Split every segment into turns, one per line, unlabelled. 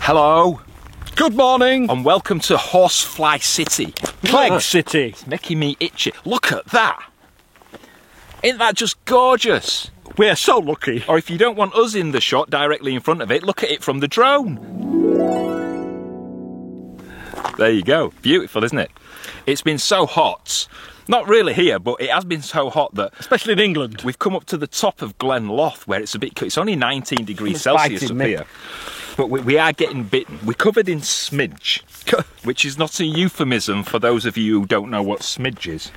Hello.
Good morning.
And welcome to Horsefly City.
Clegg City.
It's making me itchy. Look at that. Isn't that just gorgeous?
We're so lucky.
Or if you don't want us in the shot directly in front of it, look at it from the drone. There you go. Beautiful, isn't it? It's been so hot. Not really here, but it has been so hot that...
Especially in England.
We've come up to the top of Glenloth, where it's a bit... It's only 19 degrees Celsius up here. But we are getting bitten. We're covered in smidge, which is not a euphemism for those of you who don't know what smidge is.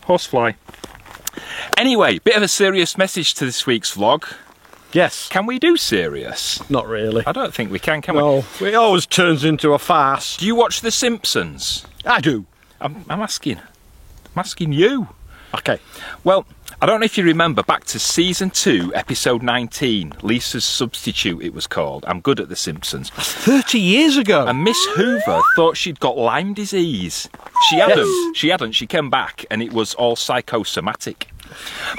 Horsefly. Anyway, bit of a serious message to this week's vlog.
Yes.
Can we do serious?
Not really.
I don't think we can we?
No, it always turns into a farce.
Do you watch The Simpsons?
I do.
I'm asking you.
Okay.
Well, I don't know if you remember back to season 2, episode 19, Lisa's Substitute it was called. I'm good at The Simpsons.
30 years ago.
And Miss Hoover thought she'd got Lyme disease. She hadn't. Yes. She hadn't. She came back and it was all psychosomatic.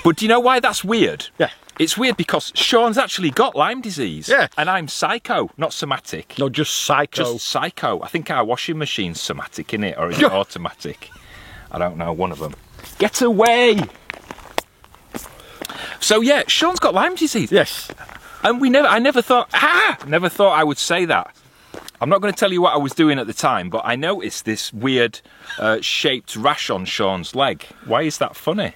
But do you know why that's weird?
Yeah.
It's weird because Sean's actually got Lyme disease.
Yeah.
And I'm psycho, not somatic.
No, just psycho.
Just psycho. I think our washing machine's somatic, innit? Or is it automatic? I don't know, one of them. Get away! So yeah, Sean's got Lyme disease.
Yes.
And I never thought I would say that. I'm not going to tell you what I was doing at the time, but I noticed this weird shaped rash on Sean's leg. Why is that funny?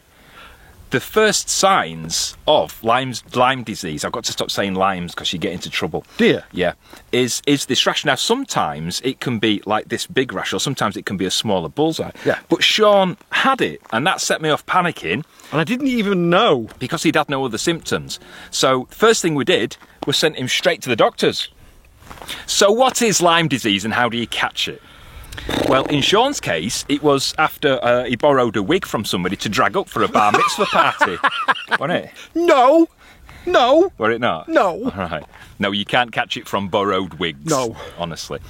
The first signs of Lyme disease, I've got to stop saying Lyme's because you get into trouble.
Dear.
Yeah, is this rash. Now, sometimes it can be like this big rash, or sometimes it can be a smaller bullseye.
Yeah.
But Sean had it, and that set me off panicking.
And I didn't even know.
Because he'd had no other symptoms. So, first thing we did was sent him straight to the doctors. So, what is Lyme disease and how do you catch it? Well, in Sean's case, it was after he borrowed a wig from somebody to drag up for a bar mitzvah party. Wasn't it?
No. No.
Were it not?
No.
All right. No, you can't catch it from borrowed wigs. No. Honestly.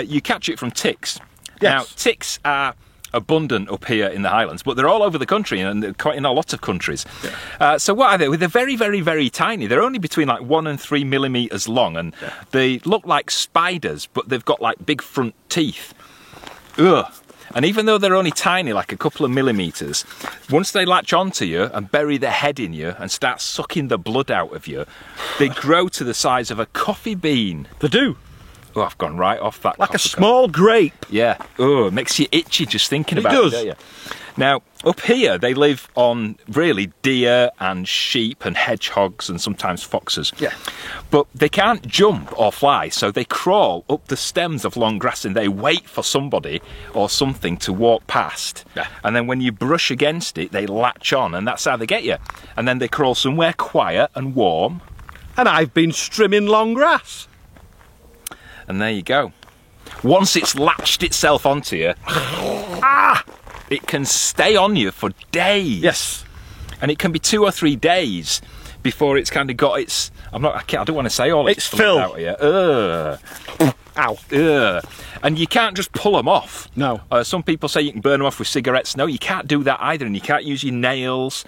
You catch it from ticks.
Yes.
Now, ticks are abundant up here in the Highlands, but they're all over the country and quite in a lot of countries. Yeah. So what are they? Well, they're very, very, very tiny. They're only between like 1 and 3 millimeters long, and they look like spiders, but they've got like big front teeth. Ugh. And even though they're only tiny, like a couple of millimeters, once they latch onto you and bury their head in you and start sucking the blood out of you, they grow to the size of a coffee bean.
They do.
Oh, I've gone right off that.
Like a small grape.
Yeah. Oh, it makes you itchy just thinking about it, don't you? Now, up here, they live on really deer and sheep and hedgehogs and sometimes foxes. Yeah. But they can't jump or fly, so they crawl up the stems of long grass and they wait for somebody or something to walk past. Yeah. And then when you brush against it, they latch on, and that's how they get you. And then they crawl somewhere quiet and warm.
And I've been trimming long grass.
And there you go. Once it's latched itself onto you, it can stay on you for days.
Yes.
And it can be 2 or 3 days before it's kind of got its... I don't want to say all its
fill
out here. Ugh.
Ow.
Ugh. And you can't just pull them off.
No.
Some people say you can burn them off with cigarettes. No, you can't do that either, and you can't use your nails.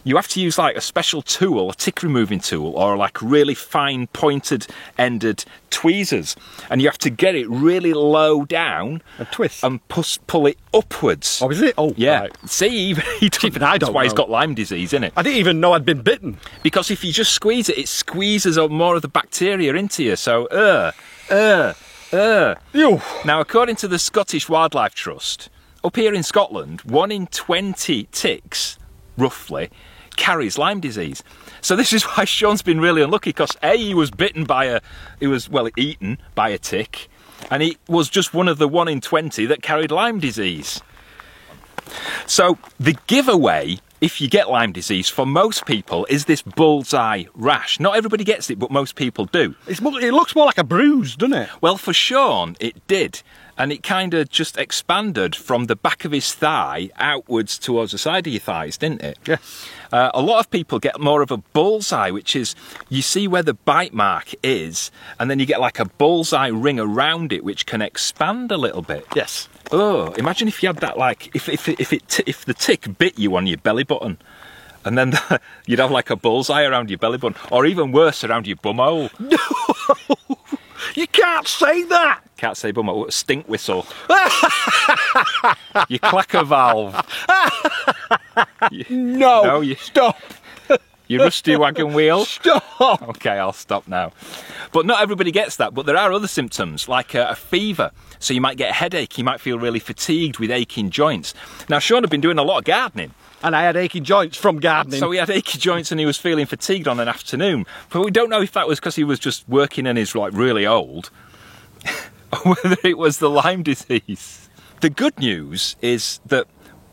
You have to use like a special tool, a tick removing tool, or like really fine pointed ended tweezers, and you have to get it really low down
and twist
and pull it upwards.
Oh, is it? Oh,
yeah.
Right.
See, even I don't. That's why he's got Lyme disease, isn't it?
I didn't even know I'd been bitten.
Because if you just squeeze it, it squeezes up more of the bacteria into you. So,
Ew.
Now, according to the Scottish Wildlife Trust, up here in Scotland, 1 in 20 ticks, roughly, carries Lyme disease. So this is why Sean's been really unlucky, because he was eaten by a tick, and he was just one of the 1 in 20 that carried Lyme disease. So the giveaway, if you get Lyme disease, for most people is this bullseye rash. Not everybody gets it, but most people do.
It looks more like a bruise, doesn't it?
Well, for Sean, it did. And it kind of just expanded from the back of his thigh outwards towards the side of your thighs, didn't it?
Yeah.
A lot of people get more of a bullseye, which is, you see where the bite mark is, and then you get like a bullseye ring around it, which can expand a little bit.
Yes.
Oh, imagine if you had that, like, if the tick bit you on your belly button, and then you'd have like a bullseye around your belly button, or even worse, around your bumhole.
No. You can't say that.
Can't say bum. Oh, stink whistle. Your clacker valve.
No,
you
stop.
Your rusty wagon wheel.
Stop.
Okay, I'll stop now. But not everybody gets that. But there are other symptoms, like a fever. So you might get a headache. You might feel really fatigued with aching joints. Now, Sean had been doing a lot of gardening.
And I had achy joints from gardening.
So he had achy joints and he was feeling fatigued on an afternoon. But we don't know if that was because he was just working and is like really old, or whether it was the Lyme disease. The good news is that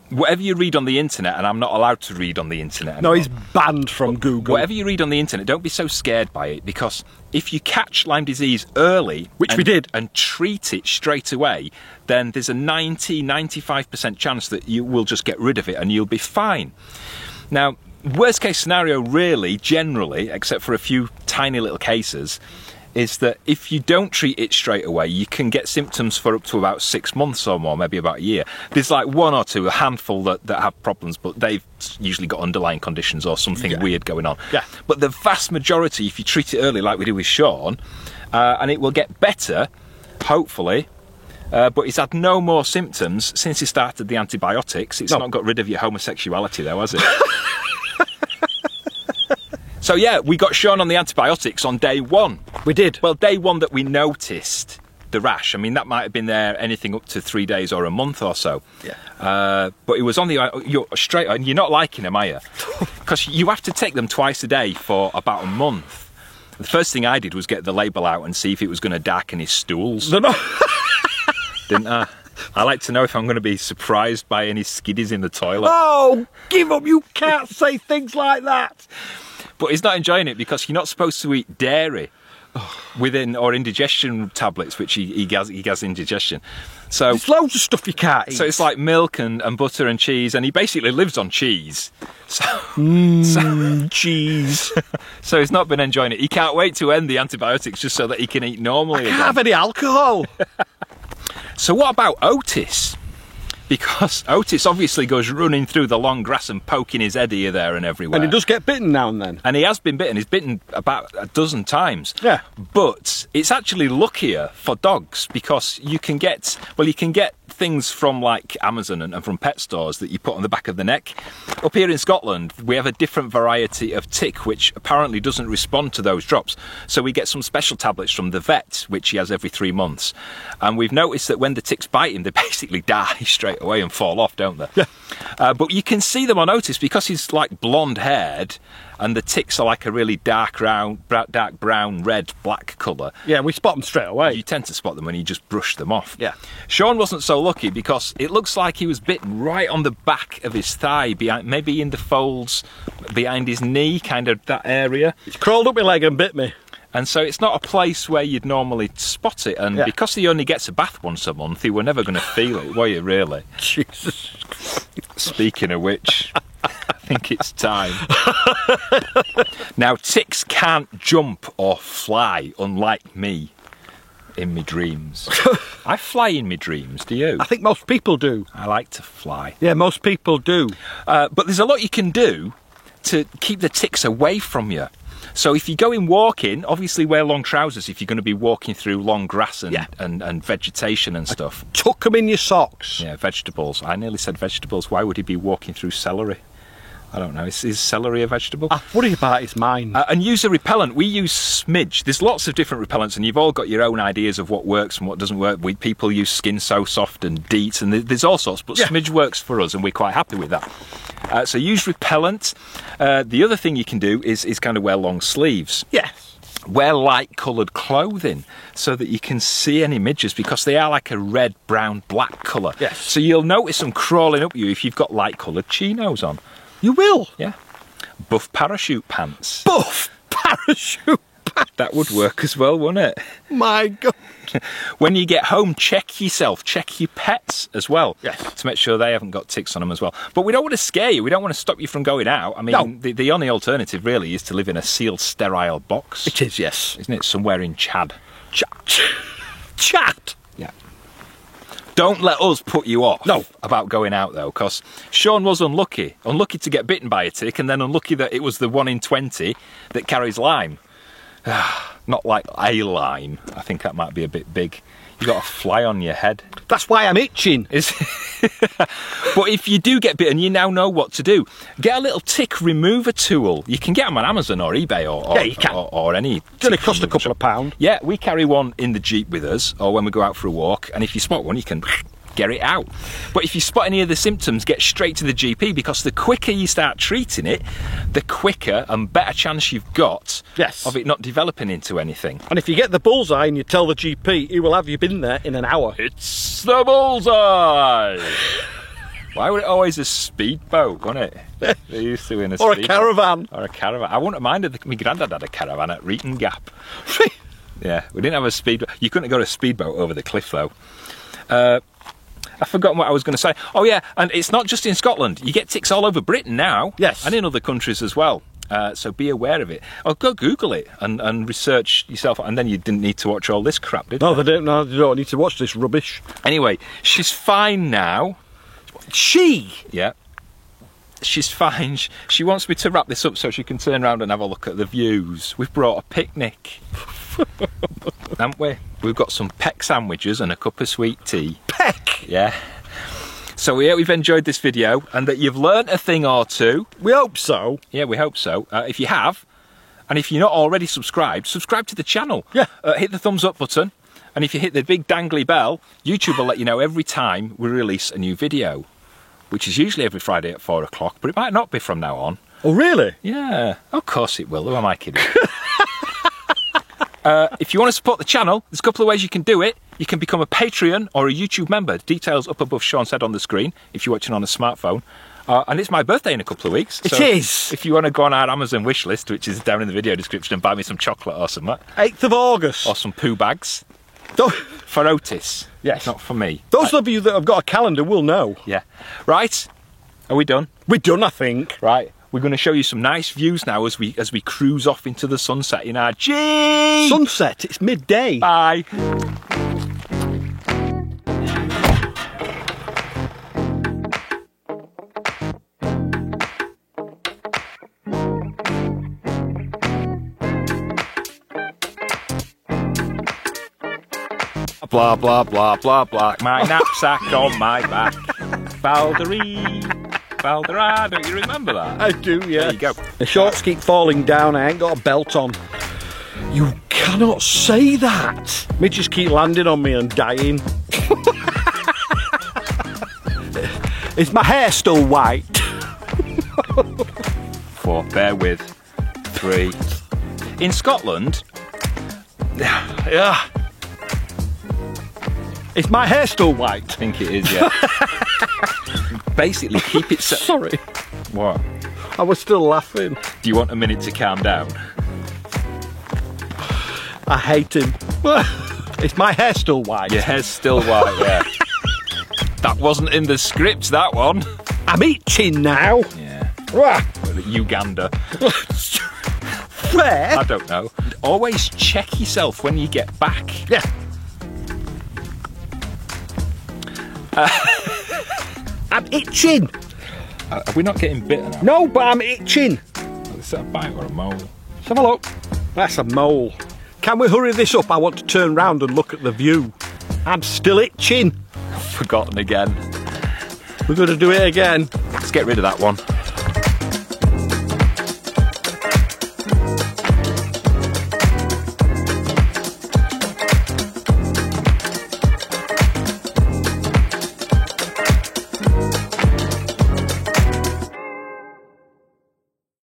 whatever you read on the internet, and I'm not allowed to read on the internet
No,
anymore,
he's banned from Google.
whatever you read on the internet, don't be so scared by it, because if you catch Lyme disease early,
Which we did,
and treat it straight away, then there's a 95% chance that you will just get rid of it and you'll be fine. Now, worst case scenario really, generally, except for a few tiny little cases, is that if you don't treat it straight away, you can get symptoms for up to about 6 months or more, maybe about a year. There's like one or two, a handful that have problems, but they've usually got underlying conditions or something weird going on.
Yeah.
But the vast majority, if you treat it early like we do with Sean, and it will get better, hopefully, but he's had no more symptoms since he started the antibiotics. It's not got rid of your homosexuality though, has it? So yeah, we got Sean on the antibiotics on day one.
We did.
Well, day one that we noticed the rash. I mean, that might have been there anything up to 3 days or a month or so.
Yeah.
But it was on the you're straight, and you're not liking them, are you? Because you have to take them twice a day for about a month. The first thing I did was get the label out and see if it was going to darken his stools.
No.
Didn't I? I like to know if I'm going to be surprised by any skiddies in the toilet.
Oh, give up. You can't say things like that.
But he's not enjoying it because you're not supposed to eat dairy within, or indigestion tablets, which he has indigestion. So
There's loads of stuff you can't eat.
So it's like milk and butter and cheese, and he basically lives on cheese. So
cheese.
So he's not been enjoying it. He can't wait to end the antibiotics just so that he can eat normally
Can't
again.
have any alcohol.
So what about Otis? Because Otis obviously goes running through the long grass and poking his head here, there and everywhere.
And he does get bitten now and then.
And he has been bitten. He's bitten about a dozen times.
Yeah.
But it's actually luckier for dogs because you can get things from like Amazon and from pet stores that you put on the back of the neck. Up here in Scotland, we have a different variety of tick which apparently doesn't respond to those drops. So we get some special tablets from the vet, which he has every 3 months. And we've noticed that when the ticks bite him, they basically die straight away and fall off, don't they?
Yeah.
But you can see them on Otis because he's like blonde haired and the ticks are like a really dark brown, red, black colour.
Yeah, we spot them straight away.
You tend to spot them when you just brush them off.
Yeah.
Sean wasn't so lucky because it looks like he was bitten right on the back of his thigh, behind, maybe in the folds behind his knee, kind of that area.
It's crawled up my leg and bit me.
And so it's not a place where you'd normally spot it. And because he only gets a bath once a month, you were never going to feel it, were you, really?
Jesus.
Speaking of which, I think it's time. Now, ticks can't jump or fly, unlike me, in my dreams. I fly in my dreams, do you?
I think most people do.
I like to fly.
Yeah, most people do.
But there's a lot you can do to keep the ticks away from you. So if you're going walking, obviously wear long trousers if you're going to be walking through long grass and vegetation and stuff.
Tuck them in your socks.
Yeah, vegetables. I nearly said vegetables. Why would he be walking through celery? I don't know. Is celery a vegetable?
I worry about his mind.
And use a repellent. We use Smidge. There's lots of different repellents, and you've all got your own ideas of what works and what doesn't work. People use Skin So Soft and DEET, and there's all sorts, but Smidge works for us, and we're quite happy with that. So use repellent. The other thing you can do is kind of wear long sleeves.
Yes.
Wear light coloured clothing so that you can see any midges, because they are like a red, brown, black colour.
Yes.
So you'll notice them crawling up you if you've got light coloured chinos on.
You will.
Yeah. Buff parachute pants.
Buff parachute pants.
That would work as well, wouldn't it?
My God.
When you get home, check yourself. Check your pets as well.
Yes.
To make sure they haven't got ticks on them as well. But we don't want to scare you. We don't want to stop you from going out. I mean,
No.
the only alternative really is to live in a sealed, sterile box.
It is, yes.
Isn't it? Somewhere in Chad.
Chat.
Yeah. Don't let us put you off about going out, though, because Sean was unlucky. Unlucky to get bitten by a tick, and then unlucky that it was the 1 in 20 that carries Lyme. Not like a lime. I think that might be a bit big. You've got a fly on your head.
That's why I'm itching.
But if you do get bitten, you now know what to do. Get a little tick remover tool. You can get them on Amazon or eBay or
Yeah, you can.
or any.
It's only cost a couple of pounds.
Yeah, we carry one in the Jeep with us, or when we go out for a walk. And if you spot one, you can get it out. But if you spot any of the symptoms, get straight to the GP, because the quicker you start treating it, the quicker and better chance you've got
Yes.
of it not developing into anything.
And if you get the bullseye and you tell the GP, he will have you been there in an hour.
It's the bullseye! Why would it always a speedboat, wasn't it? They used to in a
Or a
speedboat.
caravan.
Or a caravan. I wouldn't have minded. My granddad had a caravan at Reeton Gap. Yeah, we didn't have a speedboat. You couldn't go to a speedboat over the cliff, though. I've forgotten what I was going to say. Oh, yeah, and it's not just in Scotland. You get ticks all over Britain now.
Yes.
And in other countries as well. So be aware of it. Or go Google it and research yourself. And then you didn't need to watch all this crap, did you?
No, they don't. No, they don't need to watch this rubbish.
Anyway, she's fine now.
She.
Yeah. She's fine. She wants me to wrap this up so she can turn around and have a look at the views. We've brought a picnic. Haven't we? We've got some peck sandwiches and a cup of sweet tea.
Peck.
Yeah. So we hope you've enjoyed this video and that you've learnt a thing or two.
We hope so.
Yeah, we hope so. If you have, and if you're not already subscribed, subscribe to the channel.
Yeah.
Hit the thumbs up button. And if you hit the big dangly bell, YouTube will let you know every time we release a new video, which is usually every Friday at 4 o'clock, but it might not be from now on.
Oh, really?
Yeah, of course it will. Who am I kidding? If you want to support the channel, there's a couple of ways you can do it. You can become a Patreon or a YouTube member. Details up above Sean's head on the screen if you're watching on a smartphone. And it's my birthday in a couple of weeks.
It is.
If you want to go on our Amazon wish list, which is down in the video description, and buy me some chocolate or something,
8th of August.
or some poo bags
Tho-
for Otis.
Yes.
Not for me.
Those of you that have got a calendar will know.
Yeah. Right. Are we done?
We're done, I think.
Right. We're going to show you some nice views now as we cruise off into the sunset in our Jeep.
Sunset, it's midday.
Bye. Blah, blah, blah, blah, blah. My knapsack on my back. Balderie, Baldera. Don't you remember that?
I do, yeah.
There you go.
The shorts keep falling down, I ain't got a belt on. You cannot say that. Midges keep landing on me and dying. Is my hair still white?
4, bear with. 3. In Scotland,
Yeah. Is my hair still white?
I think it is, yeah. Basically, keep it set.
Sorry,
What?
I was still laughing.
Do you want a minute to calm down?
I hate him. Is my hair still white?
Your hair's still white, yeah. That wasn't in the script, that one.
I'm itching now.
Yeah.
Wah.
Uganda.
Where?
I don't know. Always check yourself when you get back.
Yeah. I'm itching.
Are we not getting bitten now?
No, but I'm itching.
Is that a bite or a mole?
Let's have a look. That's a mole. Can we hurry this up? I want to turn round and look at the view. I'm still itching.
Forgotten again.
We're going to do it again.
Let's get rid of that one.